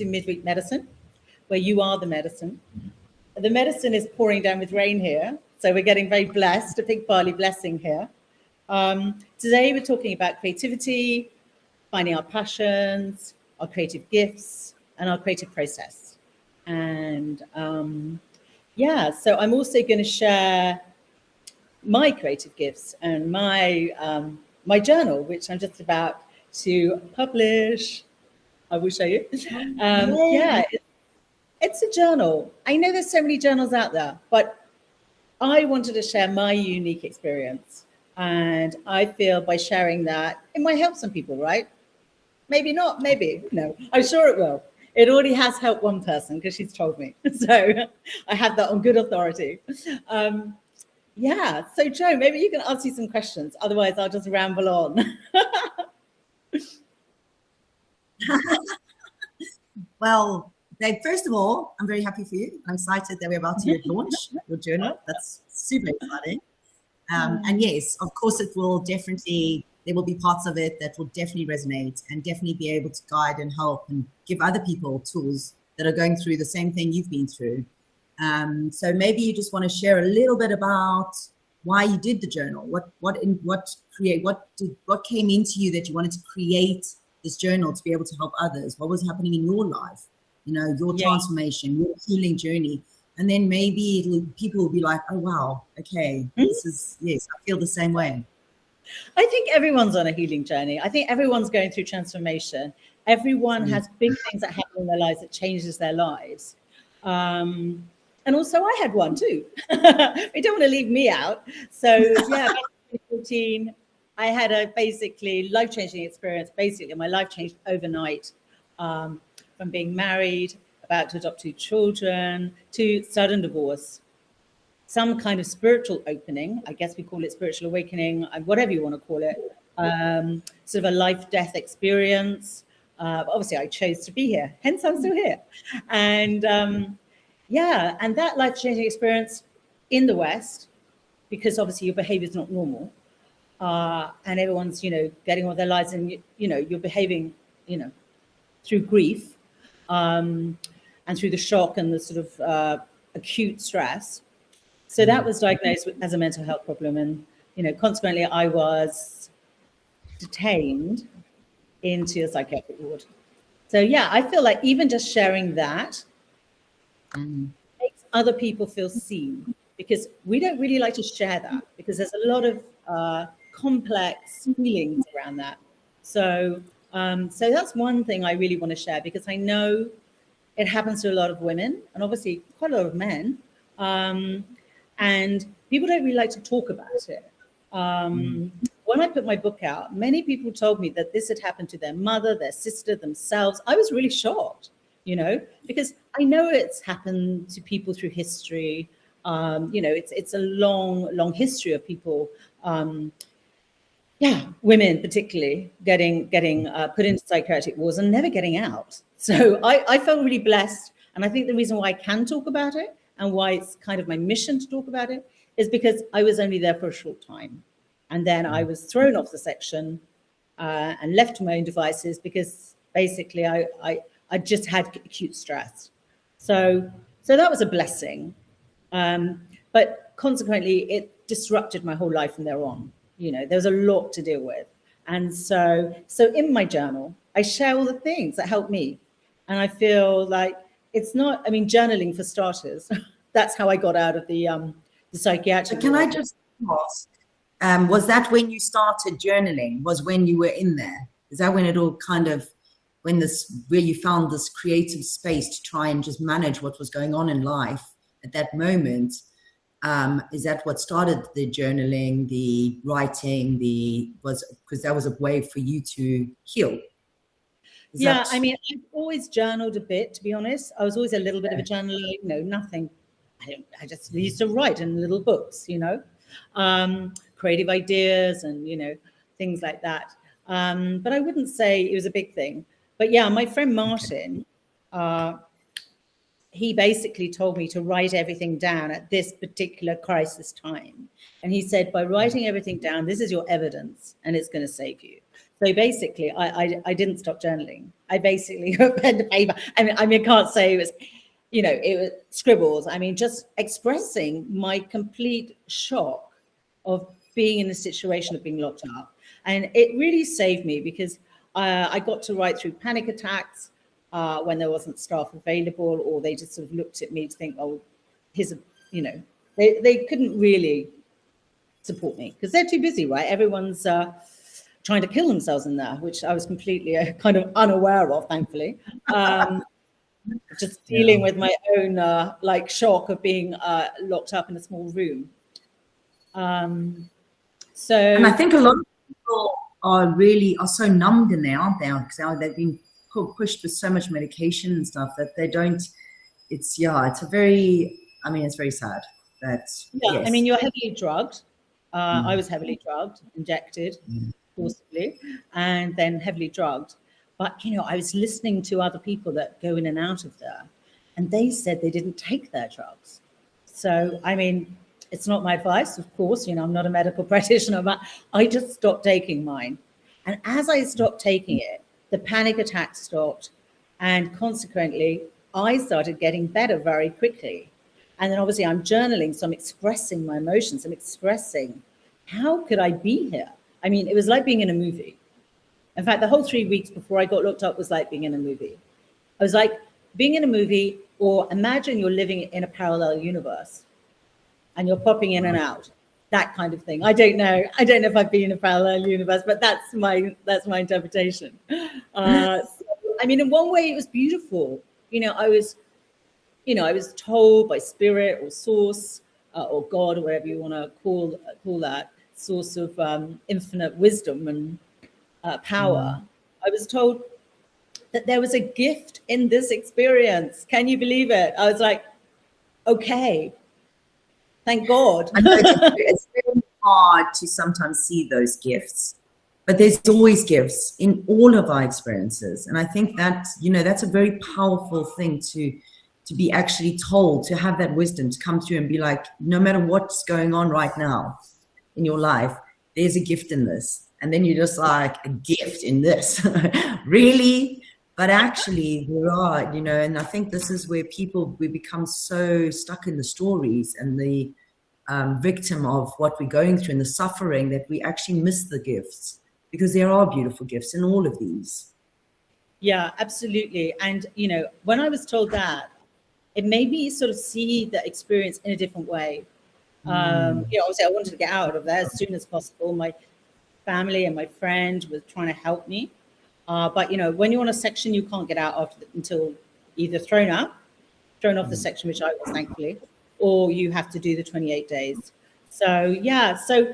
to Midweek Medicine, where you are the medicine. The medicine is pouring down with rain here, so we're getting very blessed, a big barley blessing here. Today we're talking about creativity, finding our passions, our creative gifts, and our creative process. And so I'm also going to share my creative gifts and my journal, which I'm just about to publish. I will show you. It's a journal. I know there's so many journals out there, but I wanted to share my unique experience. And I feel by sharing that, it might help some people, right? Maybe not, maybe. No, I'm sure it will. It already has helped one person because she's told me. So I have that on good authority. So Jo, maybe you can ask you some questions. Otherwise, I'll just ramble on. Well, Dave, first of all, I'm very happy for you. I'm excited that we're about to launch your journal. That's super exciting. And yes, of course, it will definitely, there will be parts of it that will definitely resonate and definitely be able to guide and help and give other people tools that are going through the same thing you've been through. So maybe you just want to share a little bit about why you did the journal. What came into you that you wanted to create this journal to be able to help others? What was happening in your life? You know, your transformation, your healing journey. And then maybe people will be like, oh, wow, okay, this is, yes, I feel the same way. I think everyone's on a healing journey. I think everyone's going through transformation. Everyone has big things that happen in their lives that changes their lives. And also I had one too. We don't want to leave me out. So back in 2014, I had a basically life-changing experience. Basically, my life changed overnight from being married, about to adopt 2 children, to sudden divorce. Some kind of spiritual opening, I guess we call it spiritual awakening, whatever you want to call it, sort of a life-death experience. Obviously, I chose to be here, hence I'm still here. And and that life-changing experience in the West, because obviously your behavior is not normal, and everyone's, getting on their lives, and you're behaving, through grief, and through the shock and the sort of acute stress. So that was diagnosed as a mental health problem, and consequently I was detained into a psychiatric ward. So I feel like even just sharing that makes other people feel seen, because we don't really like to share that, because there's a lot of complex feelings around that. So that's one thing I really want to share, because I know it happens to a lot of women and obviously quite a lot of men. And people don't really like to talk about it. When I put my book out, many people told me that this had happened to their mother, their sister, themselves. I was really shocked, because I know it's happened to people through history. It's a long history of people, women particularly, getting put into psychiatric wards and never getting out. So I felt really blessed. And I think the reason why I can talk about it and why it's kind of my mission to talk about it is because I was only there for a short time. And then I was thrown off the section and left to my own devices, because basically I just had acute stress. So that was a blessing. But consequently, it disrupted my whole life from there on. There was a lot to deal with. And so in my journal, I share all the things that helped me. And I feel like it's not, journaling for starters. That's how I got out of the psychiatric. Can I just ask, was that when you started journaling? Was when you were in there? Is that when it all kind of, where you found this creative space to try and just manage what was going on in life at that moment? Is that what started the journaling, the writing, because that was a way for you to heal? I've always journaled a bit, to be honest. I was always a little bit of a journaler, nothing. I just used to write in little books, creative ideas and, things like that. But I wouldn't say it was a big thing. But my friend Martin, he basically told me to write everything down at this particular crisis time. And he said, by writing everything down, this is your evidence and it's going to save you. So basically, I didn't stop journaling. I basically got pen to paper. I mean, I can't say it was, it was scribbles. I mean, just expressing my complete shock of being in a situation of being locked up. And it really saved me because I got to write through panic attacks when there wasn't staff available, or they just sort of looked at me to think, oh, they couldn't really support me because they're too busy, right? Everyone's trying to kill themselves in there, which I was completely kind of unaware of, thankfully. Just dealing with my own shock of being locked up in a small room. And I think a lot of people are so numbed in there, aren't they? Because they've been pushed with so much medication and stuff that they don't. It's very sad. I mean, you're heavily drugged. I was heavily drugged, injected forcibly, and then heavily drugged. But, I was listening to other people that go in and out of there, and they said they didn't take their drugs. So, I mean, it's not my advice, of course, I'm not a medical practitioner, but I just stopped taking mine. And as I stopped taking it, the panic attacks stopped. And consequently, I started getting better very quickly. And then obviously I'm journaling, so I'm expressing my emotions. I'm expressing, how could I be here? I mean, it was like being in a movie. In fact, the whole 3 weeks before I got looked up was like being in a movie. I was like being in a movie, or imagine you're living in a parallel universe and you're popping in and out, that kind of thing. I don't know if I've been in a parallel universe, but that's my interpretation. I mean, in one way it was beautiful. I was told by spirit or source or God, or whatever you want to call that, source of infinite wisdom and power. I was told that there was a gift in this experience. Can you believe it? I was like, okay, thank God. I know it's very hard to sometimes see those gifts, but there's always gifts in all of our experiences. And I think that, that's a very powerful thing to be actually told, to have that wisdom to come through and be like, no matter what's going on right now in your life, there's a gift in this. And then you're just like, a gift in this? Really? But actually there are, and I think this is where we become so stuck in the stories and the victim of what we're going through and the suffering, that we actually miss the gifts, because there are beautiful gifts in all of these. Yeah, absolutely. And, when I was told that, it made me sort of see the experience in a different way. Obviously I wanted to get out of there as soon as possible. My family and my friend were trying to help me. But, when you're on a section, you can't get out until either thrown off the section, which I was, thankfully, or you have to do the 28 days. So, yeah. So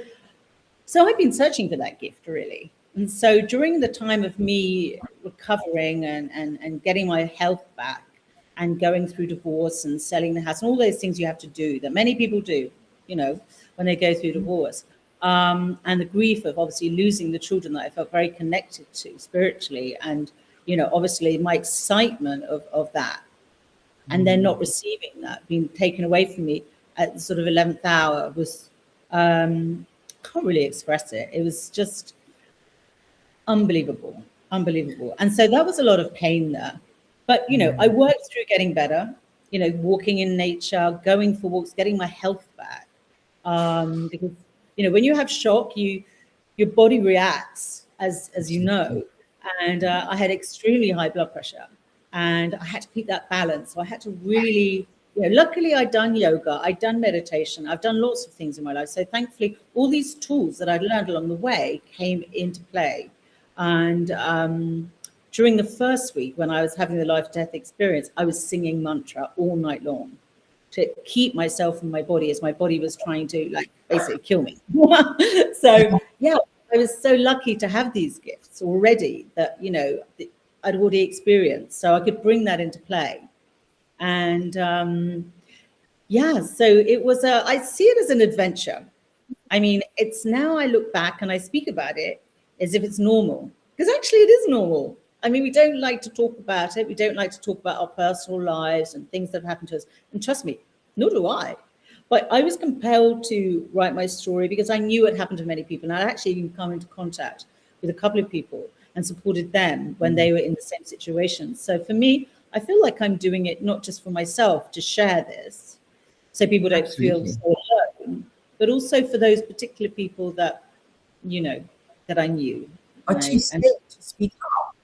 I've been searching for that gift, really. And so during the time of me recovering and getting my health back and going through divorce and selling the house and all those things you have to do that many people do, when they go through divorce, and the grief of obviously losing the children that I felt very connected to spiritually, and obviously my excitement of that, and then not receiving that, being taken away from me at the sort of 11th hour, was can't really express it. It was just unbelievable. And so that was a lot of pain there. But I worked through getting better, walking in nature, going for walks, getting my health back, because when you have shock, your body reacts, as you know. And I had extremely high blood pressure, and I had to keep that balance. So I had to really, luckily I'd done yoga, I'd done meditation, I've done lots of things in my life. So thankfully, all these tools that I'd learned along the way came into play. And during the first week, when I was having the life-death experience, I was singing mantra all night long to keep myself and my body, as my body was trying to basically kill me. So yeah, I was so lucky to have these gifts already that I'd already experienced, so I could bring that into play. And so it was I see it as an adventure. I mean, it's now I look back and I speak about it as if it's normal, because actually it is normal. I mean, we don't like to talk about it. We don't like to talk about our personal lives and things that have happened to us. And trust me, nor do I. But I was compelled to write my story because I knew it happened to many people. And I'd actually even come into contact with a couple of people and supported them when they were in the same situation. So for me, I feel like I'm doing it not just for myself to share this, so people don't feel so alone, but also for those particular people that, you know, that I knew. Are too scared to speak up.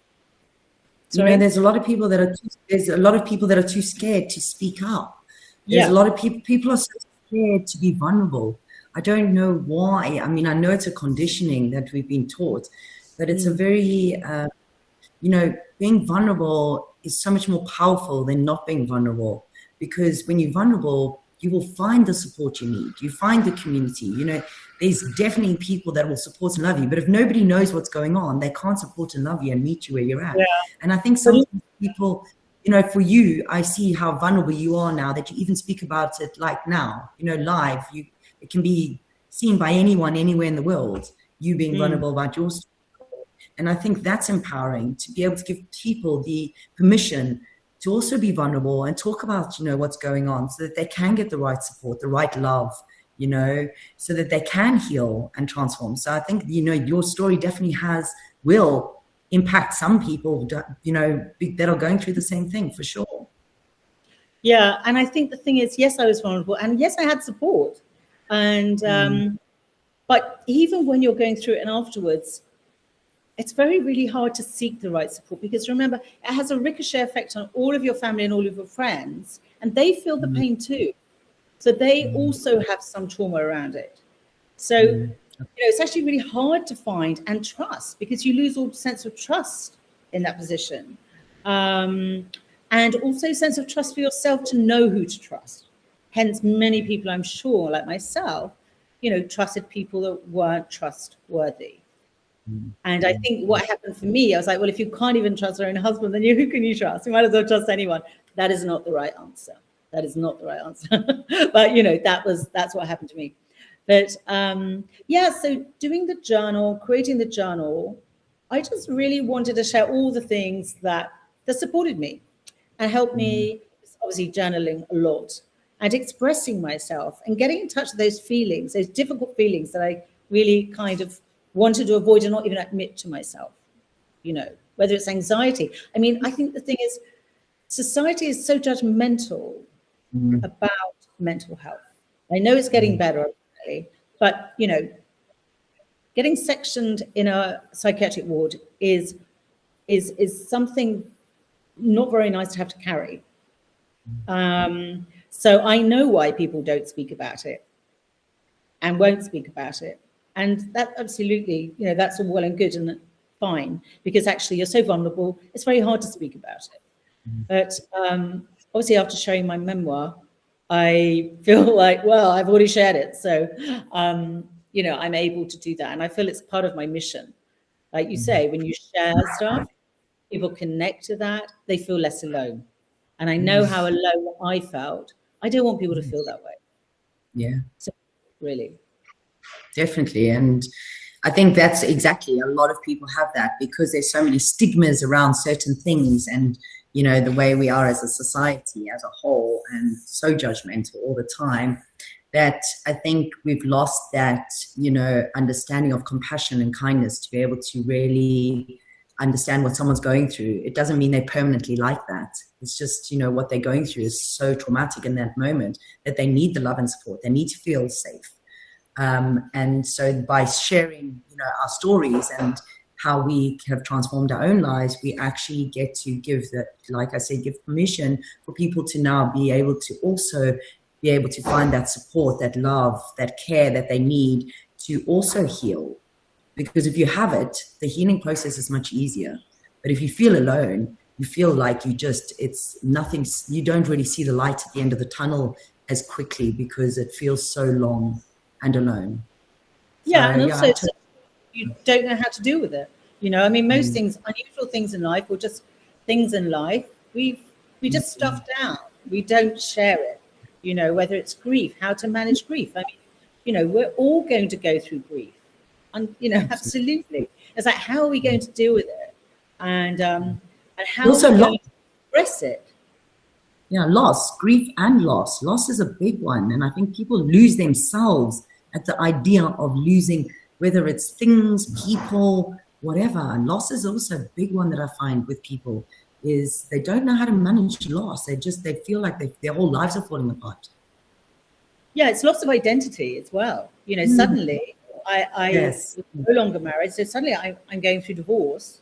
Sorry? You know, there's a lot of people that are too scared to speak up. There's a lot of people are so scared to be vulnerable. I don't know why. I mean, I know it's a conditioning that we've been taught, but it's a very, you know, being vulnerable is so much more powerful than not being vulnerable, because when you're vulnerable, you will find the support you need. You find the community. You know, there's definitely people that will support and love you, but if nobody knows what's going on, they can't support and love you and meet you where you're at. And I think some people, you know, for you, I see how vulnerable you are now, that you even speak about it like now, you know, live. It can be seen by anyone, anywhere in the world, you being vulnerable about your story. And I think that's empowering, to be able to give people the permission to also be vulnerable and talk about, you know, what's going on, so that they can get the right support, the right love, you know, so that they can heal and transform. So I think, you know, your story definitely will impact some people, you know, that are going through the same thing, for sure. Yeah. And I think the thing is, yes, I was vulnerable, and yes, I had support. And, but even when you're going through it and afterwards, it's really hard to seek the right support, because remember, it has a ricochet effect on all of your family and all of your friends, and they feel the pain too. So they also have some trauma around it. So, you know, it's actually really hard to find and trust, because you lose all sense of trust in that position. And also sense of trust for yourself to know who to trust. Hence, many people, I'm sure, like myself, you know, trusted people that weren't trustworthy. And I think what happened for me, I was like, well, if you can't even trust your own husband, then who can you trust? You might as well trust anyone. That is not the right answer. That is not the right answer. But, you know, that's what happened to me. But yeah, so doing the journal, creating the journal, I just really wanted to share all the things that supported me and helped me, obviously journaling a lot and expressing myself and getting in touch with those feelings, those difficult feelings that I really kind of wanted to avoid and not even admit to myself, you know, whether it's anxiety. I mean, I think the thing is, society is so judgmental about mental health. I know it's getting better, but, you know, getting sectioned in a psychiatric ward is something not very nice to have to carry. So I know why people don't speak about it and won't speak about it. And that absolutely, you know, that's all well and good and fine, because actually you're so vulnerable, it's very hard to speak about it. But obviously after sharing my memoir, I feel like, well, I've already shared it. So, you know, I'm able to do that. And I feel it's part of my mission. Like you say, when you share stuff, people connect to that, they feel less alone. And I know how alone I felt. I don't want people to feel that way. Yeah. So, really. Definitely. And I think that's exactly, a lot of people have that, because there's so many stigmas around certain things, and, you know, the way we are as a society as a whole, and so judgmental all the time, that I think we've lost that, you know, understanding of compassion and kindness to be able to really understand what someone's going through. It doesn't mean they're permanently like that. It's just, you know, what they're going through is so traumatic in that moment that they need the love and support. They need to feel safe. And so by sharing, you know, our stories and how we have transformed our own lives, we actually get to give that, like I said, give permission for people to now be able to also be able to find that support, that love, that care that they need to also heal. Because if you have it, the healing process is much easier. But if you feel alone, you feel like it's nothing, you don't really see the light at the end of the tunnel as quickly, because it feels so long and alone. Yeah, so, and also you don't know how to deal with it. You know, I mean, most things, unusual things in life, or just things in life, we just stuff down. We don't share it. You know, whether it's grief, how to manage grief. I mean, you know, we're all going to go through grief, and you know, absolutely. It's like, how are we going to deal with it, and how also are we going to express it? Yeah, loss, grief and loss. Loss is a big one. And I think people lose themselves at the idea of losing, whether it's things, people, whatever. And loss is also a big one that I find with people, is they don't know how to manage loss. They feel like their whole lives are falling apart. Yeah, it's loss of identity as well. You know, suddenly I Yes. was no longer married, so suddenly I'm going through divorce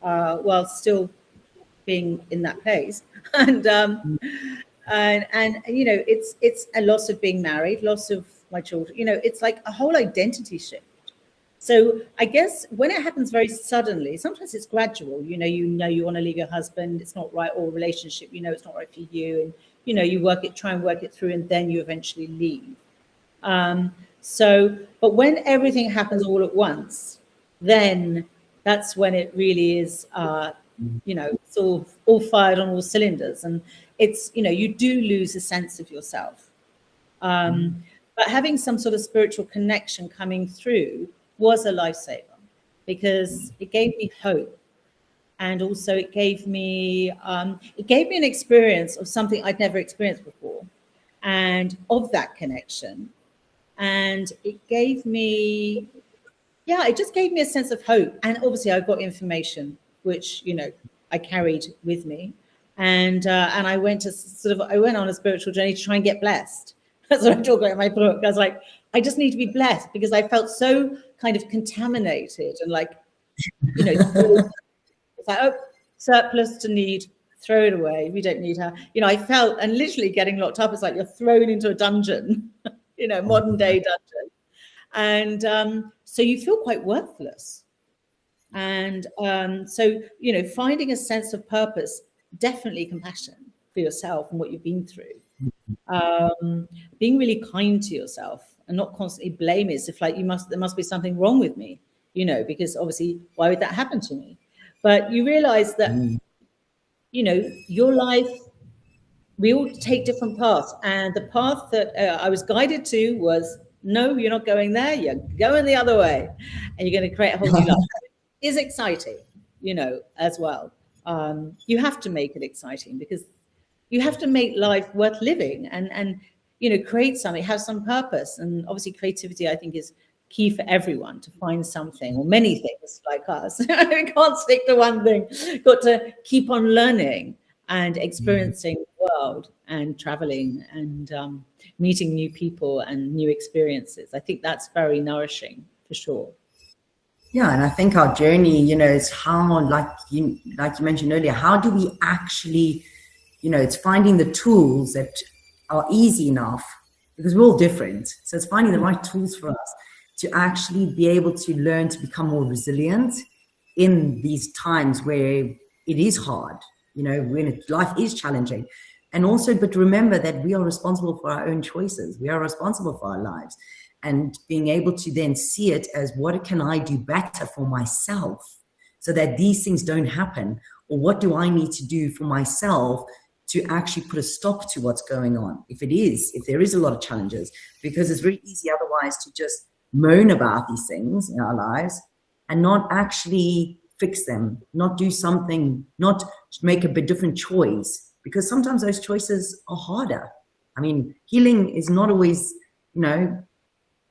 while still being in that place, and you know, it's a loss of being married, loss of my children. You know, it's like a whole identity shift. So I guess when it happens very suddenly, sometimes it's gradual. You know you want to leave your husband, it's not right, or relationship, you know it's not right for you, and you know you try and work it through, and then you eventually leave. But when everything happens all at once, then that's when it really is, you know, it's all fired on all cylinders, and it's, you know, you do lose a sense of yourself. But having some sort of spiritual connection coming through was a lifesaver, because it gave me hope, and also it gave me an experience of something I'd never experienced before, and of that connection. And it gave me, it just gave me a sense of hope. And obviously I got information which, you know, I carried with me, and I went on a spiritual journey to try and get blessed. That's what I talk about in my book. I was like, I just need to be blessed, because I felt so kind of contaminated and like, you know, it's like, oh, surplus to need, throw it away. We don't need her. You know, I felt, and literally getting locked up is like you're thrown into a dungeon, you know, modern day dungeon. And so you feel quite worthless. And so, you know, finding a sense of purpose, definitely compassion for yourself and what you've been through. Being really kind to yourself and not constantly blame it, as if like there must be something wrong with me, you know, because obviously why would that happen to me? But you realize that, you know, your life, we all take different paths, and the path that I was guided to was, no, you're not going there, you're going the other way, and you're going to create a whole new life. It is exciting, you know, as well. You have to make it exciting, because you have to make life worth living, and you know, create something, have some purpose. And obviously creativity, I think, is key for everyone, to find something, or many things like us. We can't stick to one thing. Got to keep on learning and experiencing the world, and traveling, and meeting new people and new experiences. I think that's very nourishing, for sure. Yeah, and I think our journey, you know, is how, like you mentioned earlier, how do we actually, you know, it's finding the tools that are easy enough, because we're all different. So it's finding the right tools for us to actually be able to learn to become more resilient in these times where it is hard, you know, when life is challenging. And also, but remember that we are responsible for our own choices. We are responsible for our lives. And being able to then see it as, what can I do better for myself so that these things don't happen? Or what do I need to do for myself to actually put a stop to what's going on, if there is a lot of challenges? Because it's very easy otherwise to just moan about these things in our lives and not actually fix them, not do something, not make a bit different choice, because sometimes those choices are harder. I mean, healing is not always, you know,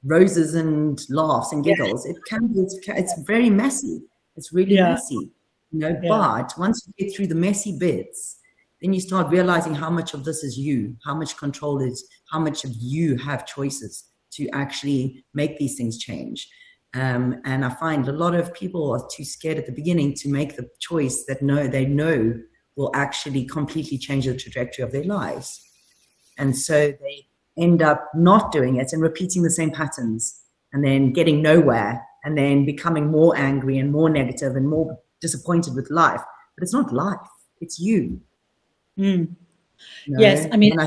roses and laughs and giggles. It can be, it's very messy. It's really messy, you know, but once you get through the messy bits, then you start realizing how much of this is you, how much control is, how much of you have choices to actually make these things change. And I find a lot of people are too scared at the beginning to make the choice that they know will actually completely change the trajectory of their lives. And so they end up not doing it and repeating the same patterns, and then getting nowhere, and then becoming more angry and more negative and more disappointed with life. But it's not life, it's you. You know? Yes, I mean,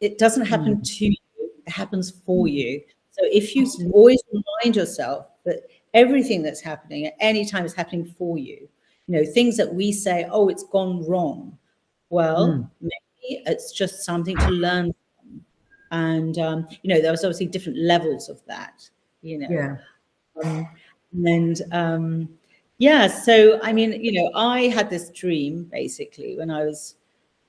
it doesn't happen to you, it happens for you. So if you always remind yourself that everything that's happening at any time is happening for you, you know, things that we say, oh, it's gone wrong. Well, maybe it's just something to learn from. And, you know, there was obviously different levels of that, you know. So, I mean, you know, I had this dream, basically, when I was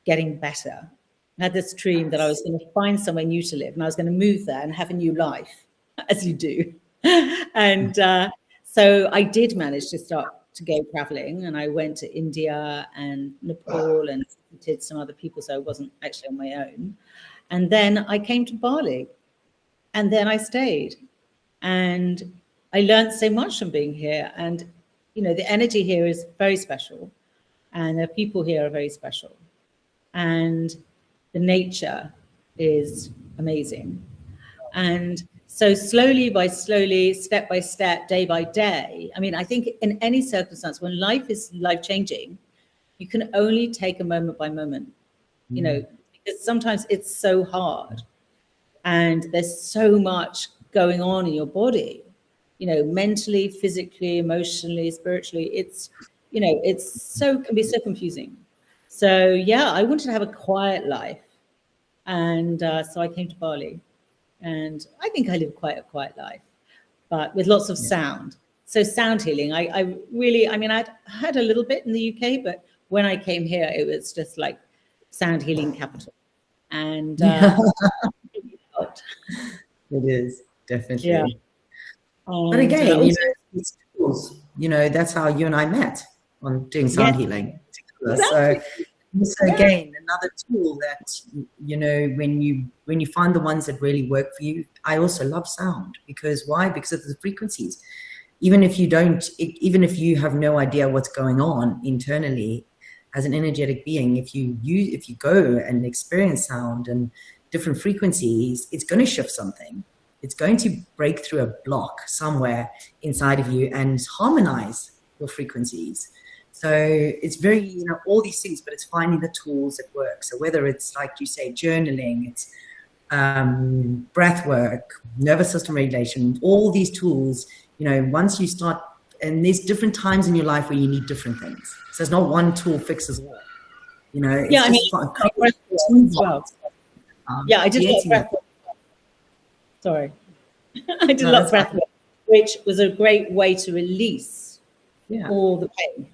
getting better. I had this dream that I was going to find somewhere new to live, and I was going to move there and have a new life, as you do. And So I did manage to start to go traveling, and I went to India and Nepal and visited some other people, so I wasn't actually on my own. And then I came to Bali, and then I stayed. And I learned so much from being here. And, you know, the energy here is very special. And the people here are very special. And the nature is amazing. And so slowly by slowly, step by step, day by day, I mean, I think in any circumstance, when life is life-changing, you can only take a moment by moment, you know, because sometimes it's so hard. And there's so much going on in your body, you know, mentally, physically, emotionally, spiritually. It's, you know, can be so confusing. So yeah, I wanted to have a quiet life. And so I came to Bali, and I think I live quite a quiet life, but with lots of sound. So sound healing, I really, I mean, I'd had a little bit in the UK, but when I came here, it was just like sound healing capital. And it is definitely. Yeah. But again, you know, it's tools. You know, that's how you and I met on doing sound healing together. Exactly. So again, another tool that, you know, when you find the ones that really work for you. I also love sound because why? Because of the frequencies. Even if you have no idea what's going on internally as an energetic being, if you go and experience sound and different frequencies, it's going to shift something. It's going to break through a block somewhere inside of you and harmonize your frequencies. So it's very, you know, all these things, but it's finding the tools that work. So whether it's, like you say, journaling, it's breath work, nervous system regulation, all these tools, you know, once you start, and there's different times in your life where you need different things. So it's not one tool fixes all. You know, it's I mean, I did a lot of breath work. Sorry. I did a lot of breath work, which was a great way to release all the pain,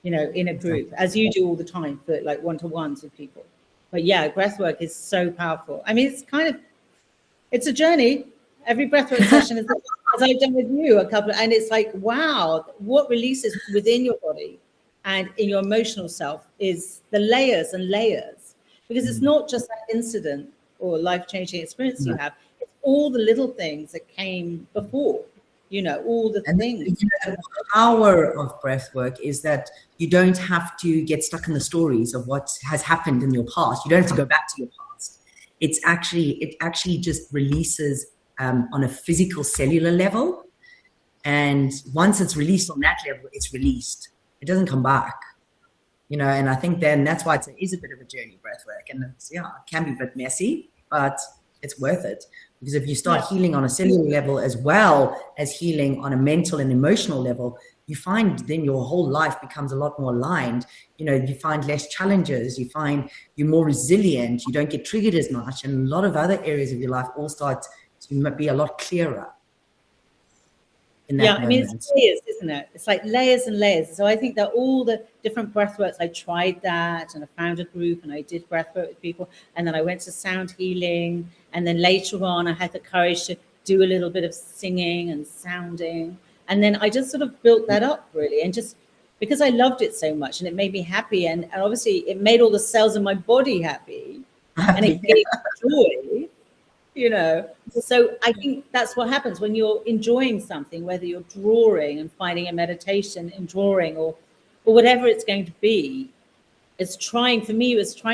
you know, in a group, as you do all the time for like one-to-ones with people. But yeah, breath work is so powerful. I mean, it's a journey. Every breath work session is, as I've done with you, and it's like, wow, what releases within your body and in your emotional self is the layers and layers, because it's not just that incident or life-changing experience you have. It's all the little things that came before, you know, all the things. You know, the power of breath work is that you don't have to get stuck in the stories of what has happened in your past. You don't have to go back to your past. It actually just releases on a physical cellular level. And once it's released on that level, it's released. It doesn't come back, you know, and I think then that's why it is a bit of a journey, breath work. And it's, it can be a bit messy, but it's worth it. Because if you start healing on a cellular level as well as healing on a mental and emotional level, you find then your whole life becomes a lot more aligned. You know, you find less challenges, you find you're more resilient, you don't get triggered as much, and a lot of other areas of your life all start to be a lot clearer. I mean, it's layers, isn't it? It's like layers and layers. So I think that all the different breath works, I tried that, and I found a group and I did breath work with people, and then I went to sound healing, and then later on I had the courage to do a little bit of singing and sounding, and then I just sort of built that up really, and just because I loved it so much and it made me happy, and obviously it made all the cells in my body happy. And it gave joy. You know, so I think that's what happens when you're enjoying something, whether you're drawing and finding a meditation in drawing or whatever it's going to be. It's trying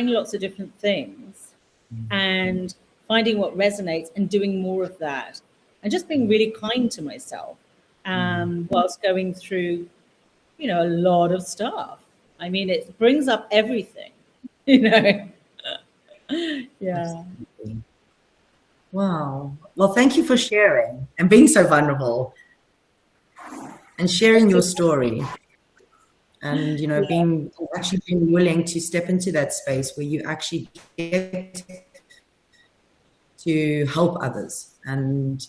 lots of different things and finding what resonates and doing more of that, and just being really kind to myself whilst going through, you know, a lot of stuff. I mean, it brings up everything, you know. Yeah. Wow. Well, thank you for sharing and being so vulnerable and sharing your story, and, you know, being willing to step into that space where you actually get to help others and,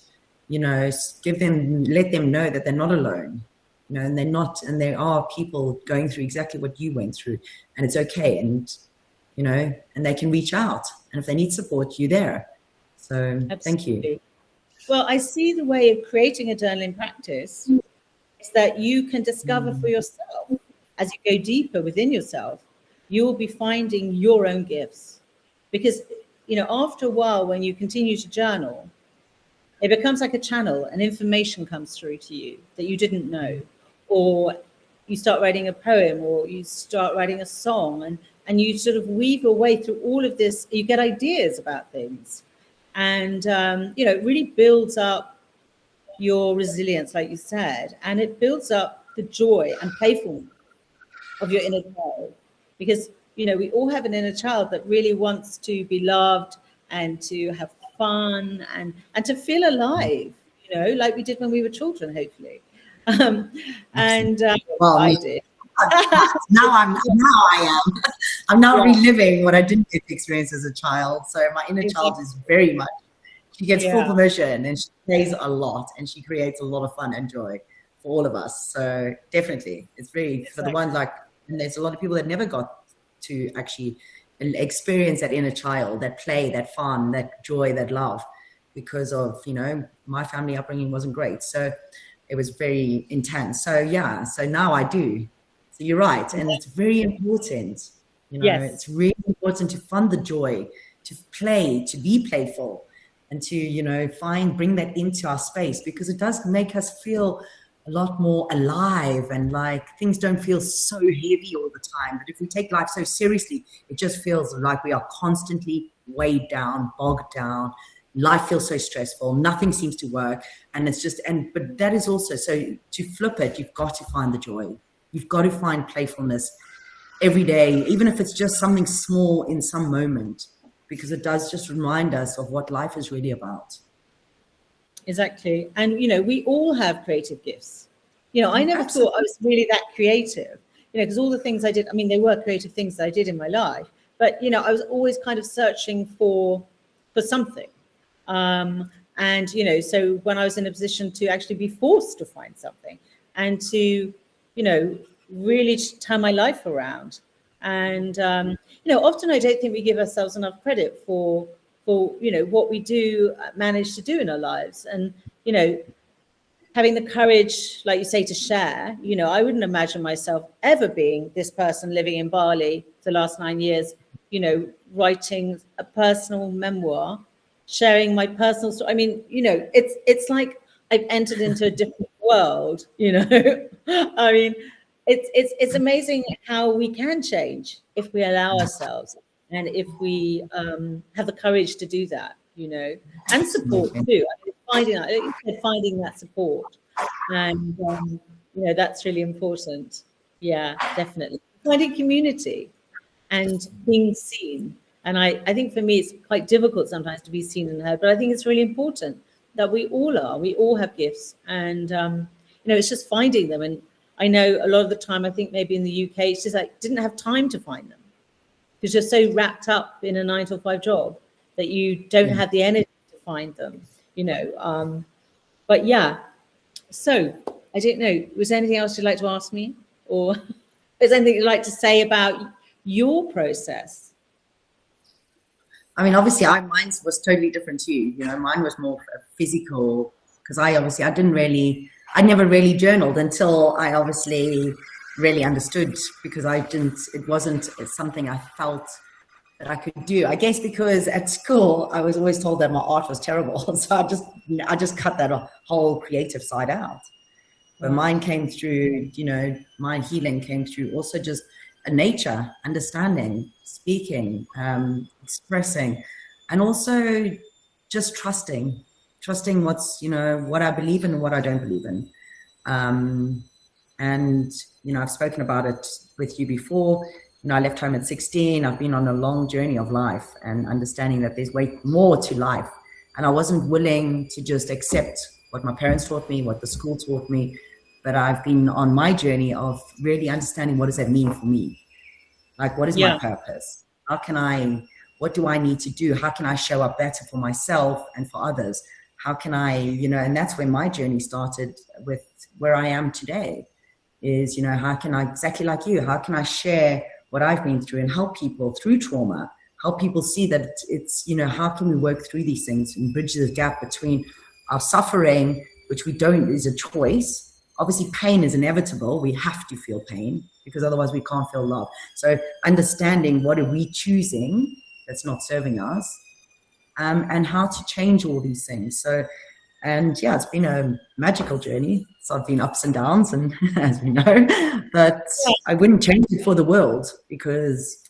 you know, let them know that they're not alone, you know, and there are people going through exactly what you went through, and it's okay. And, you know, and they can reach out, and if they need support, you're there. So Thank you. Well, I see the way of creating a journaling practice is that you can discover for yourself as you go deeper within yourself, you will be finding your own gifts. Because, you know, after a while, when you continue to journal, it becomes like a channel and information comes through to you that you didn't know. Or you start writing a poem, or you start writing a song, and you sort of weave your way through all of this. You get ideas about things. And, you know, it really builds up your resilience, like you said, and it builds up the joy and playfulness of your inner child. Because, you know, we all have an inner child that really wants to be loved and to have fun and to feel alive, you know, like we did when we were children, hopefully. Well, I did. I'm now reliving what I didn't get to experience as a child. So my inner child is very much, she gets full permission, and she plays a lot, and she creates a lot of fun and joy for all of us. So definitely, it's very, for the ones like, and there's a lot of people that never got to actually experience that inner child, that play, that fun, that joy, that love, because of, you know, my family upbringing wasn't great. So it was very intense. So yeah, so now I do. So you're right. And it's very important, you know, it's really important to find the joy, to play, to be playful, and to, you know, bring that into our space, because it does make us feel a lot more alive, and like things don't feel so heavy all the time. But if we take life so seriously, it just feels like we are constantly weighed down, bogged down. Life feels so stressful. Nothing seems to work. And it's just, but that is also, so to flip it, you've got to find the joy. You've got to find playfulness every day, even if it's just something small in some moment, because it does just remind us of what life is really about. Exactly. And, you know, we all have creative gifts. You know, I never thought I was really that creative, you know, because all the things I did, I mean, they were creative things that I did in my life, but, you know, I was always kind of searching for something. And, you know, so when I was in a position to actually be forced to find something and to, you know, really turn my life around. And, you know, often I don't think we give ourselves enough credit for, you know, what we do manage to do in our lives. And, you know, having the courage, like you say, to share, you know, I wouldn't imagine myself ever being this person living in Bali the last 9 years, you know, writing a personal memoir, sharing my personal story. I mean, you know, it's like I've entered into a different world, you know. I mean, it's amazing how we can change if we allow ourselves, and if we have the courage to do that, you know, and support too. I mean, finding that support, and you know, that's really important. Yeah, definitely finding community and being seen. And I think for me, it's quite difficult sometimes to be seen and heard, but I think it's really important that we all have gifts, and you know, it's just finding them. And I know a lot of the time, I think maybe in the UK, it's just like didn't have time to find them, because you're so wrapped up in a 9 to 5 job that you don't have the energy to find them, you know. But yeah, so I don't know, was there anything else you'd like to ask me, or is there anything you'd like to say about your process? I mean, obviously, mine was totally different too. You know, mine was more physical, because I never really journaled until I obviously really understood, because it wasn't something I felt that I could do. I guess because at school, I was always told that my art was terrible. So I just cut that whole creative side out. But mine came through, you know, my healing came through also just a nature, understanding, speaking, expressing, and also just trusting what's, you know, what I believe in and what I don't believe in. And, you know, I've spoken about it with you before. You know, I left home at 16. I've been on a long journey of life and understanding that there's way more to life. And I wasn't willing to just accept what my parents taught me, what the school taught me, but I've been on my journey of really understanding, what does that mean for me? Like, what is my purpose? What do I need to do? How can I show up better for myself and for others? How can I, you know, and that's where my journey started with where I am today is, you know, how can I, exactly like you, how can I share what I've been through and help people through trauma, help people see that it's, you know, how can we work through these things and bridge the gap between our suffering, which we don't, is a choice, obviously pain is inevitable. We have to feel pain because otherwise we can't feel love. So understanding what are we choosing that's not serving us, and how to change all these things. So, and yeah, it's been a magical journey. So I've been ups and downs, and as we know, but I wouldn't change it for the world, because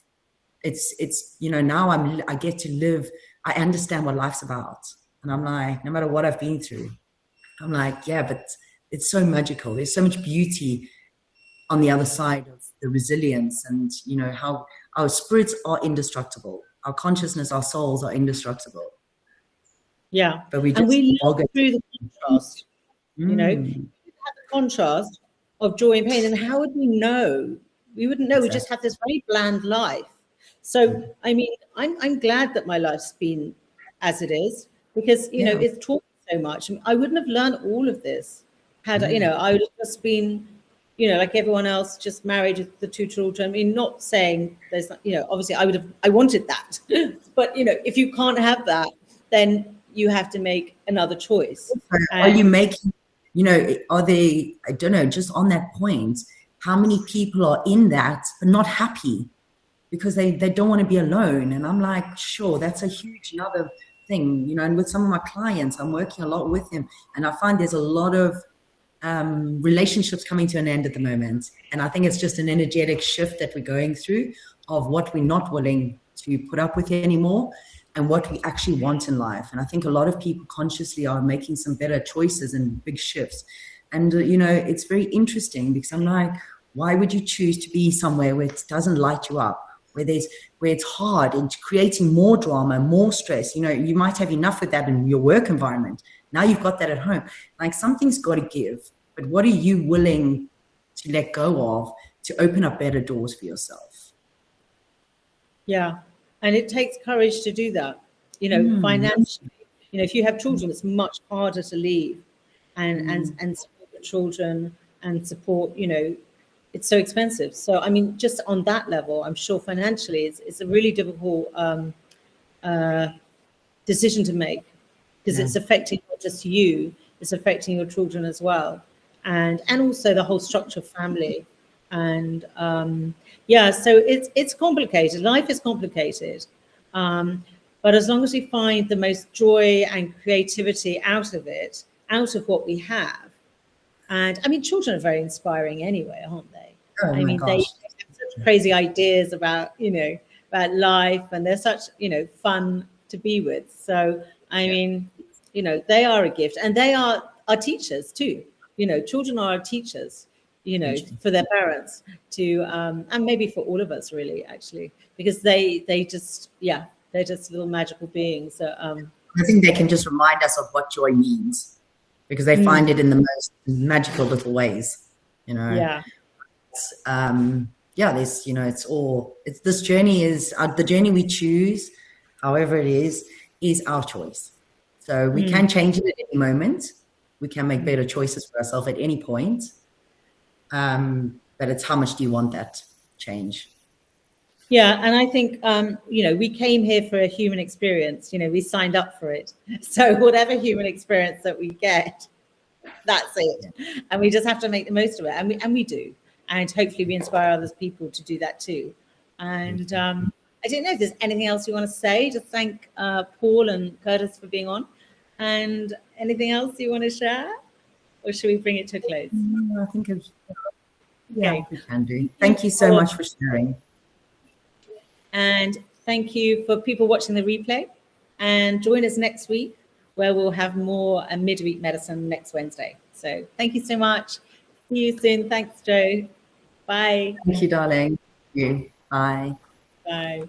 it's now I get to live. I understand what life's about, and I'm like, no matter what I've been through, I'm like, yeah, but it's so magical. There's so much beauty on the other side of the resilience, and how our spirits are indestructible, our consciousness, our souls are indestructible. Yeah, but we live through the contrast. We have the contrast of joy and pain, and how would we know? We wouldn't know. Exactly. We just have this very bland life. So, I mean, I'm glad that my life's been as it is, because it's taught me so much. I wouldn't have learned all of this had I would have just been, like everyone else, just married with the 2 children. I mean, not saying there's, obviously I wanted that, but if you can't have that, then you have to make another choice. Are you making, are they, I don't know, just on that point, how many people are in that but not happy because they don't want to be alone? And I'm like, sure, that's a huge another thing, and with some of my clients, I'm working a lot with them, and I find there's a lot of relationships coming to an end at the moment. And I think it's just an energetic shift that we're going through of what we're not willing to put up with anymore and what we actually want in life. And I think a lot of people consciously are making some better choices and big shifts. And, it's very interesting, because I'm like, why would you choose to be somewhere where it doesn't light you up, where it's hard and creating more drama, more stress? You might have enough of that in your work environment. Now you've got that at home. Like, something's got to give. But what are you willing to let go of to open up better doors for yourself? Yeah. And it takes courage to do that, financially. If you have children, it's much harder to leave and support the children and support, it's so expensive. So, I mean, just on that level, I'm sure financially it's a really difficult decision to make, because it's affecting not just you, it's affecting your children as well. And also the whole structure of family. And so it's complicated. Life is complicated. But as long as we find the most joy and creativity out of it, out of what we have. And I mean, children are very inspiring anyway, aren't they? I mean, they have such crazy ideas about, about life, and they're such, fun to be with. So, I mean, they are a gift, and they are our teachers too. Children are our teachers, for their parents to, and maybe for all of us really, actually, because they just, they're just little magical beings. So, I think they can just remind us of what joy means, because they find it in the most magical little ways, Yeah. There's, it's this journey is the journey we choose, however it is our choice. So we can change it at any moment. We can make better choices for ourselves at any point. But it's how much do you want that change? Yeah, and I think, we came here for a human experience. We signed up for it. So whatever human experience that we get, that's it. And we just have to make the most of it. And we do. And hopefully we inspire other people to do that too. And I don't know if there's anything else you want to say. Just thank Paul and Curtis for being on. And anything else you want to share? Or should we bring it to a close? No, I think it's... Yeah, we can do. Thank you so much for sharing. And thank you for people watching the replay. And join us next week, where we'll have more Midweek Medicine next Wednesday. So thank you so much. See you soon. Thanks, Jo. Bye. Thank you, darling. Thank you. Bye. Bye.